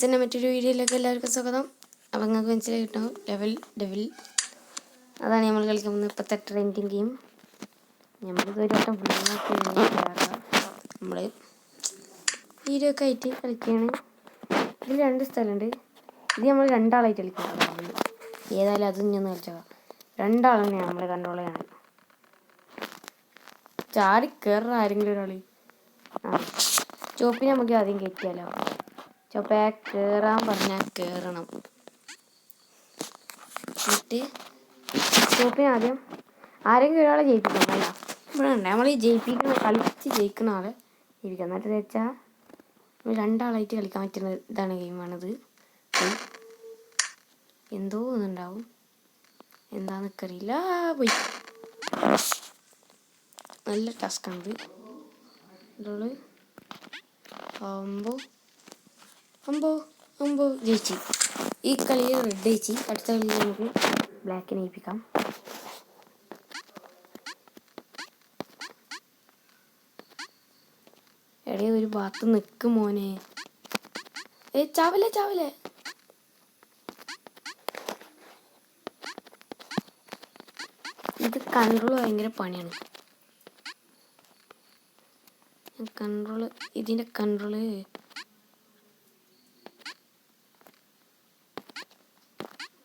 പിന്നെ മറ്റൊരു വീഡിയോയിലേക്ക് എല്ലാവർക്കും സ്വാഗതം. അപ്പം നിങ്ങൾക്ക് മനസ്സിലായി കിട്ടും ഡെവിൽ അതാണ് നമ്മൾ കളിക്കുന്നത്. ഇപ്പോഴത്തെ ട്രെൻഡിങ് ഗെയിം. നമ്മളിത് ഒരു വട്ടം നമ്മൾ വീഡിയോ ഒക്കെ ആയിട്ട് കളിക്കുകയാണ്. ഇതിൽ 2 സ്ഥലമുണ്ട്. ഇത് നമ്മൾ 2 ആളായിട്ട് കളിക്കുന്നത്. ഏതായാലും അതും ഞാൻ കളിച്ചതാണ്. 2 ആൾ തന്നെയാണ് നമ്മൾ കൺട്രോൾ ചെയ്യണം. ചാടി കയറുന്ന ആരെങ്കിലും ഒരാൾ. ചോപ്പിനെ നമുക്ക് ആദ്യം കയറ്റിയാലോ. ചോപ്പേ കയറാൻ പറഞ്ഞാൽ കയറണം. എന്നിട്ട് ചോപ്പിനെ ആദ്യം ആരെങ്കിലും ഒരാളെ ജയിപ്പിക്കണം. അല്ല ഇവിടെ ഉണ്ട് നമ്മൾ ഈ കളിച്ച് ജയിക്കുന്ന ആളെ ജയിപ്പിക്കാം. എന്നിട്ട് വെച്ചാൽ നമ്മൾ 2 ആളായിട്ട് കളിക്കാൻ പറ്റുന്ന ഇതാണ് ഗെയിമാണിത്. എന്തോ ഒന്നുണ്ടാവും, എന്താണെന്നൊക്കറിയില്ല. പോയി നല്ല ടാസ്ക്കാണിത്. ഇതോള് അമ്പോ ജയിച്ചു. ഈ കളിയിൽ റെഡ് ജയിച്ചു. അടുത്ത കളിയിൽ നമുക്ക് ബ്ലാക്കിനെ ജയിപ്പിക്കാം. എടേ ഒരു ഭാഗത്ത് നിൽക്കും മോനെ. ചാവല്ലേ. ഇത് കൺട്രോൾ ഭയങ്കര പണിയാണ്. ഇതിൻ്റെ കൺട്രോള്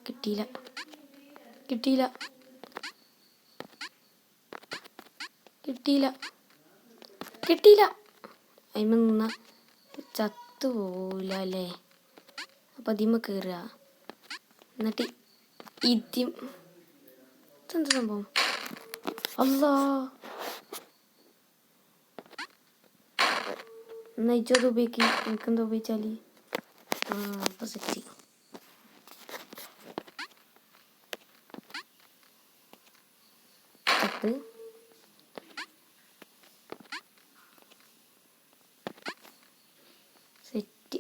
കിട്ടിയില്ല. അതിമ നിന്ന ചത്തുപോവില്ല അല്ലേ. അപ്പം അതിമ കയറുക. എന്നിട്ട് ഇതെന്ത് സംഭവം? അല്ലാ, എന്നാ ഇച്ചത് ഉപയോഗിക്കും. എനിക്കെന്താ ഉപയോഗിച്ചാൽ അപ്പം സെറ്റ്. സെറ്റ്.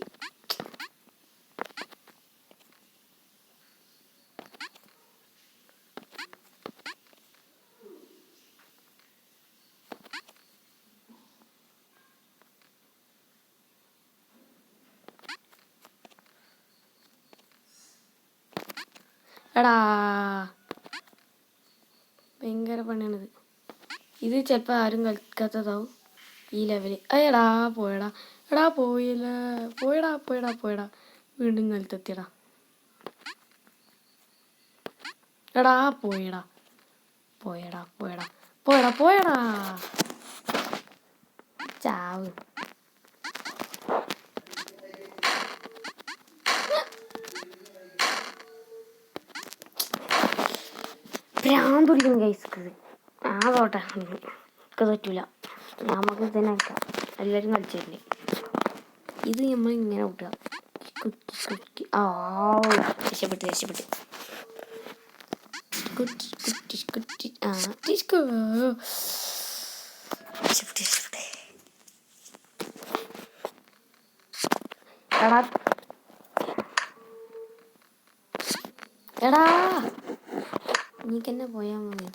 എടാ ഭയങ്കര പണിയാണിത്. ഇത് ചിലപ്പോൾ ആരും കളിക്കാത്തതാവും ഈ ലെവല്. എടാ പോയില്ല. പോയടാ വീണ്ടും നിലത്തെത്തിയടാ. എടാ പോയടാ. ചാവ്. ഭ്രാന്തൊടിക്കുന്നു ഗൈസ്. ആകോട്ടെ, എനിക്ക് പറ്റൂല. നമുക്ക് തന്നെ കളിക്കാം. എല്ലാവരും കളിച്ചില്ലേ. ഇത് നമ്മൾ ഇങ്ങനെ കൂട്ടുക. രക്ഷപ്പെട്ട് എടാ നീക്കെന്നെ പോയാ മതി.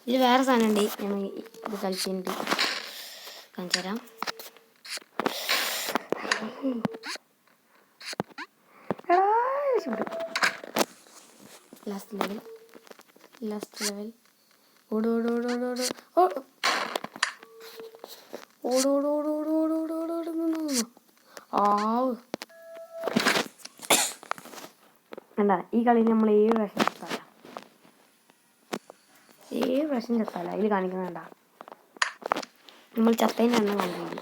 ഇതിൽ വേറെ സാധനം ഉണ്ട്. ഞാൻ ഇത് കളിച്ചിട്ടുണ്ട്, കാണിച്ചു തരാം. ലാസ്റ്റ് ലെവൽ കണ്ടാ. ഈ കളിയിൽ നമ്മൾ 7 പ്രാവശ്യം ചത്താല അതിൽ കാണിക്കുന്ന കണ്ടാ. നമ്മൾ ചത്തതിൻ്റെ എണ്ണം കാണിക്കുന്നു.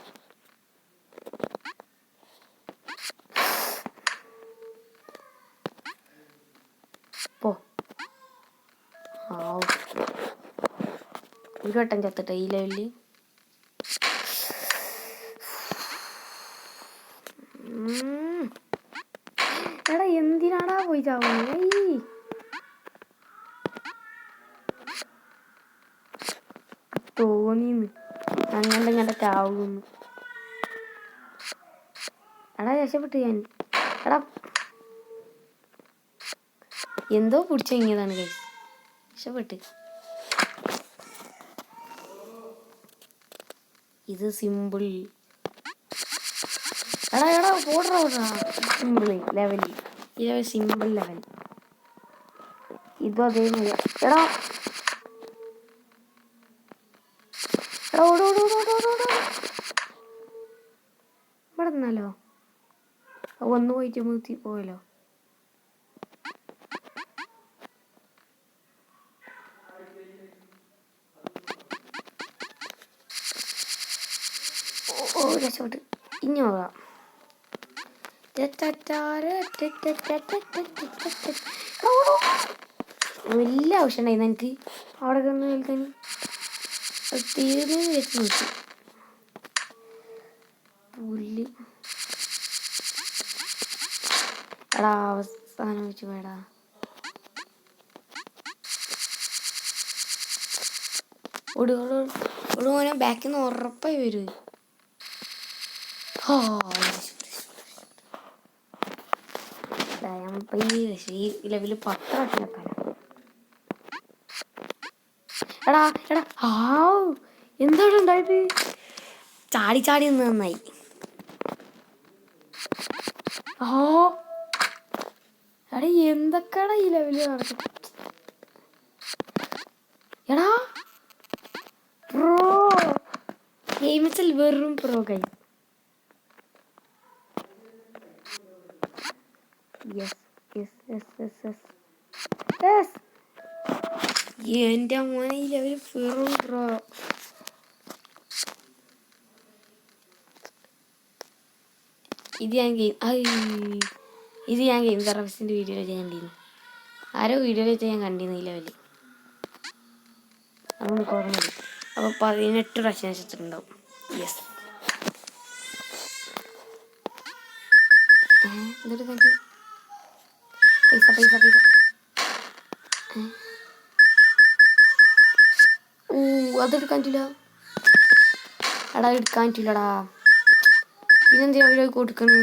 ഒരു വട്ടം ചത്തിട്ട് ഈ ലെവലിൽ. എടാ എന്തിനാടാ പോയി ചാവുന്നേ? തോന്നിന്ന് അങ്ങനെ ചാവുന്നു. എടാ രക്ഷപ്പെട്ടു ഞാൻ. എടാ എന്തോ പിടിച്ചു കഴിഞ്ഞതാണ് ഗൈസ്. ഇഷ്ടപ്പെട്ട്. ഇത് സിമ്പിൾ. എടാ പോടാ. Simple level. ഈ ലെവൽ സിമ്പിൾ ലെവൽ. ഇതും അതേ മതി. എടാ ഇവിടെ നിന്നാലോ? ഒന്ന് പോയിട്ട് മൂത്തി പോയല്ലോ. രക്ഷപ്പെട്ട്. ഇനി പോകാം. വലിയ ആവശ്യം ഉണ്ടായിരുന്നു എനിക്ക് അവിടെ കിടന്ന് കേൾക്കാൻ. തീർന്നു വെച്ച് നോക്കി പുല്ല്. എടാ അവസാനം വെച്ച് വേടാ. ഓനെ ബാക്കിൽ നിന്ന് ഉറപ്പായി വരും. ഈ ലെവല് 10 വെക്കാലോ. എടാ എന്താണ് ഉണ്ടായത്? ചാടി നിന്ന് നന്നായി. എടാ എന്തൊക്കെയാടാ ഈ ലെവല് നടക്കും? എടാ പ്രോ ഗെയിംസിൽ വെറും പ്രോ ഗെയിം. എന്റെ മോനെ ഈ ലെവല് വെറും പ്രോ. ഇത് ഞാൻ ഗെയിം സർവീസിൻ്റെ വീഡിയോയിൽ ഞാൻ കണ്ടിരുന്നു. ആരോ വീഡിയോയിൽ വെച്ചാൽ ഞാൻ കണ്ടിരുന്നു ഈ ലെവല്. അതൊന്ന് കുറഞ്ഞു. അപ്പോൾ 18 പ്രാവശ്യം വെച്ചിട്ടുണ്ടാവും. യെസ്. എന്തൊരു കാര്യം? പൈസ അതെടുക്കാൻ പറ്റില്ല. എടാ എടുക്കാൻ പറ്റില്ലടാ. പിന്നെന്താ അവിടെ കൊടുക്കണ്?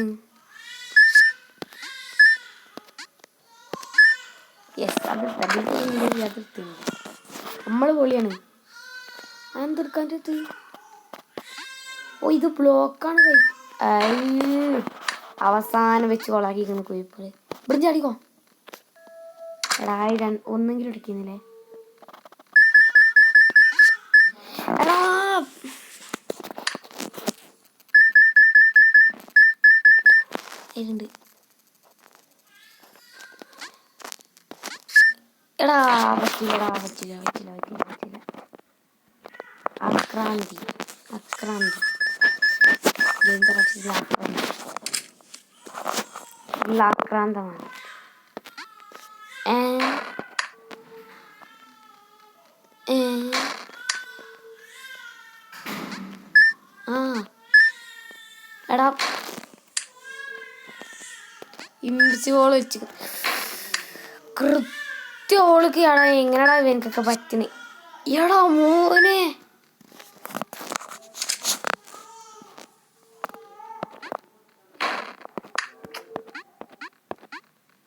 യെസ് അതെടുത്ത് നമ്മൾ പൊളിയാണ്. അതെന്തെടുക്കാൻ പറ്റി? ഇത് ബ്ലോക്കാണ്. അവസാനം വെച്ച് കൊളാക്കിക്കുന്നു കോഴിപ്പോള്. ഇവിടെ ചാടിക്കോ. എടാ ഒന്നെങ്കിലും എടുക്കുന്നില്ലേ? എടാ ഉണ്ട്. എടാ പറ്റില്ല. അക്രാന്തി ആക്രാന്തമാണ്. എടാ ഇൻവിസിബിൾ വെച്ച് കൃത്യം ഓൾക്ക് എടാ എങ്ങനെടാ എനിക്കൊക്കെ പറ്റണേ? എടാ മോനെ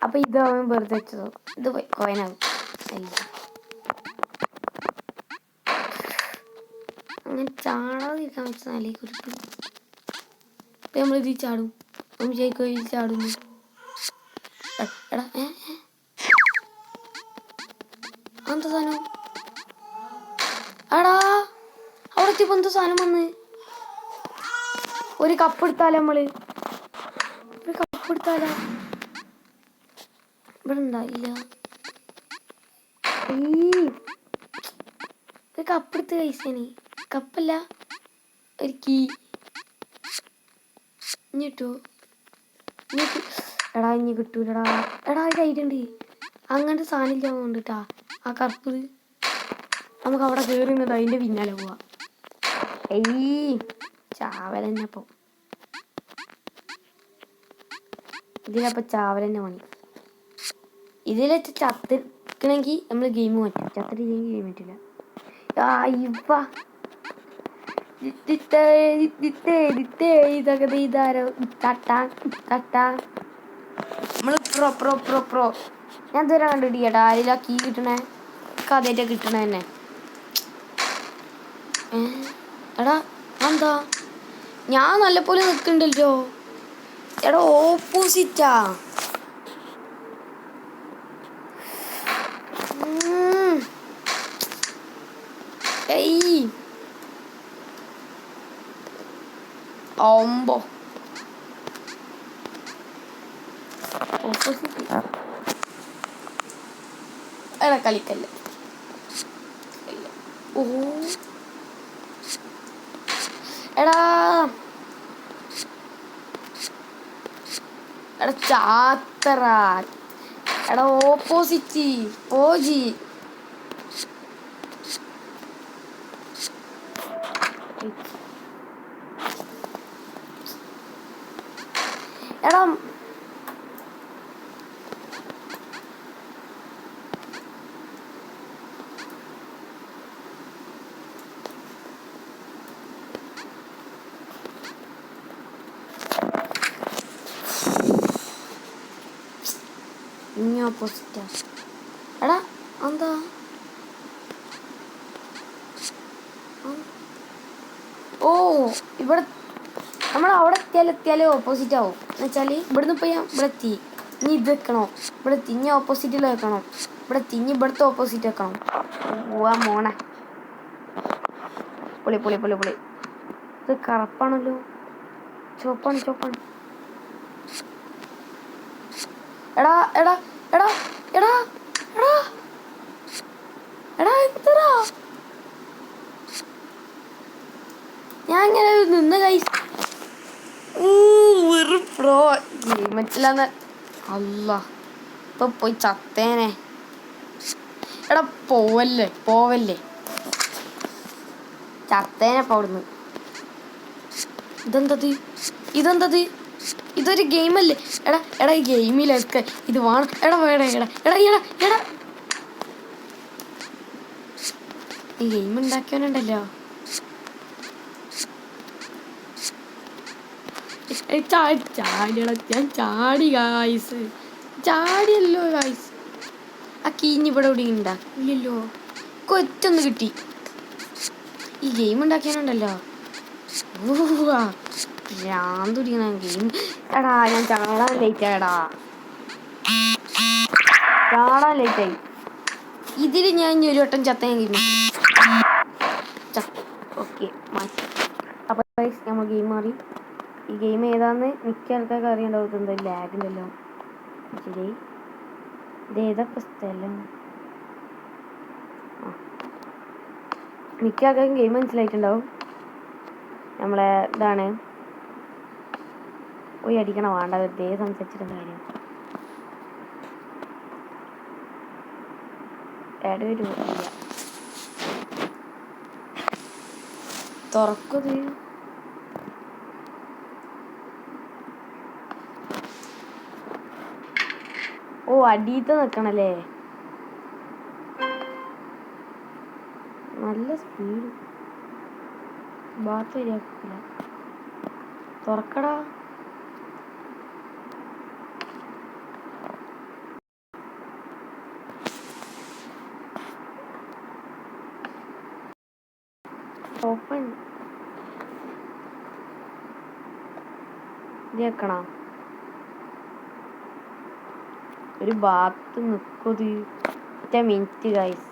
അപ്പൊ ഇതാവും വെറുതെ വെച്ചതോ? ഇത് പോയി കോയനാവും. അങ്ങനെ ചാടാതിരിക്കാൻ വെച്ച നല്ല കുറിപ്പ്. ഇപ്പം നമ്മളിതിൽ ചാടും. ജയിക്കോയിൽ ചാടുന്നു. എടാ എന്താ സാധനം? എടാ അവിടെ എത്തിയപ്പോ എന്താ സാധനം വന്ന്? ഒരു കപ്പ് എടുത്താലോ നമ്മള്? ഒരു കപ്പ് എടുത്താലോ? ഇവിടെ ഉണ്ടായില്ല. ഒരു കപ്പ് എടുത്ത് കഴിച്ചാണ്. കപ്പല്ല ഒരു കീ. എടാ ഇനി കിട്ടൂലടാ. എടാ കയ്യിലുണ്ട്. അങ്ങനത്തെ സാധനം ഇല്ല കൊണ്ടിട്ടാ ആ കറുപ്പ്. നമുക്ക് അവിടെ കയറി നിന്നിട്ട് അതിൻ്റെ പിന്നാലെ പോവാ. ചാവലെന്നപ്പോ ഇതിലപ്പോൾ ചാവലെന്നെ പണി. ഇതിലെച്ച് ചത്തിക്കണമെങ്കിൽ നമ്മൾ ഗെയിം പറ്റും. ചത്തിട്ടില്ലെങ്കിൽ ഗെയിം പറ്റില്ല. ഇതാരോ നമ്മള് പ്രോ ഞാൻ ഇതുവരെ കണ്ടിട്ടില്ല ആരെങ്കിലും ആ കീ കിട്ടണേ കഥയായിട്ട് കിട്ടണ തന്നെ. എടാ എന്താ ഞാൻ നല്ലപോലെ നിൽക്കണ്ടല്ലോ. എടാ ഓപ്പോസിറ്റാ. ഏയ് ഓമ്പോ ഓപ്പോസിറ്റ്. എടാ കളിക്കല്ലേ. ഓ എടാ എടാ ചാത്തറ. എടാ ഓപ്പോസിറ്റ് ഓജി. എടാ ഇനി ഓപ്പോസിറ്റാ. എടാ എന്താ ഓ ഇവിടെ നമ്മൾ അവിടെ എത്തിയാലേ ഓപ്പോസിറ്റ് ആവും. എന്നുവെച്ചാൽ ഇവിടുന്ന് ഇപ്പോൾ ഞാൻ ഇവിടെ എത്തി. ഇനി ഇത് വെക്കണോ? ഇവിടെ എത്തി ഇനി ഓപ്പോസിറ്റിൽ വെക്കണം. ഇവിടെ എത്തി ഇനി ഇവിടുത്തെ ഓപ്പോസിറ്റ് വെക്കണം. പോവാ മോണെ. പൊളി പൊളി പൊളി പൊളി. ഇത് കറുപ്പാണല്ലോ. ചുവപ്പാണ്. എടാ എടാ എടാ എടാ എടാ എടാ എന്തടാ ഞാൻ ഇങ്ങനെ നിന്ന് കൈസ് വെറും പ്രോ ഗെയിം പറ്റില്ലാന്ന്. അല്ല ഇപ്പൊ പോയി ചത്തേനെ. എടാ പോവല്ലേ ചത്തേനെ അവിടുന്ന്. ഇതെന്തത് ഇതൊരു ഗെയിമല്ലേ. എടാ ഈ ഗെയിമിലൊക്കെ ഇത് വേണം. എടാ ഈ ഗെയിം ഉണ്ടാക്കിയവനുണ്ടല്ലോ. ഞാൻ ചാടി ഗായ്സ്. ചാടിയല്ലോ ഗായ്സ്. ആ കീഞ്ഞ് ഇവിടെ ഇവിടെ ഉണ്ടാ ഇല്ലല്ലോ. കൊറ്റൊന്ന് കിട്ടി. ഈ ഗെയിം ഉണ്ടാക്കിയാനുണ്ടല്ലോ. ഭ്രാന്തുടിക്കണ ഗെയിം. എടാ ഞാൻ ചാടാൻ ലേറ്റായടാ. ഇതിൽ ഞാൻ ഇനി ഒരു വട്ടം ചത്തയാൻ കഴിഞ്ഞു. ഓക്കെ മാറ്റി. അപ്പോൾ നമ്മൾ ഗെയിം മാറി. ഈ ഗെയിം ഏതാന്ന് മിക്ക ആൾക്കാർക്ക് അറിയണ്ടാവും. എന്താ ലാഗില്ലല്ലോ. ശരി ഇതേതൊക്കെ സ്ഥലം. മിക്ക ആൾക്കാർക്കും ഗെയിം മനസ്സിലായിട്ടുണ്ടാവും. നമ്മളെ ഇതാണ് പോയി അടിക്കണം. വേണ്ട വെറുതെ സംസാരിച്ചിട്ടുള്ള കാര്യം. തുറക്കത്. ഓ അടിയത്ത് നിൽക്കണല്ലേ. നല്ല സ്പീഡ്. ബാത്ത് ശരിയാക്കില്ല. തുറക്കടാ. ഓപ്പൺ ഇതാക്കണ. ഒരു ബാത്ത് നിൽക്കത്. 1 minute guys.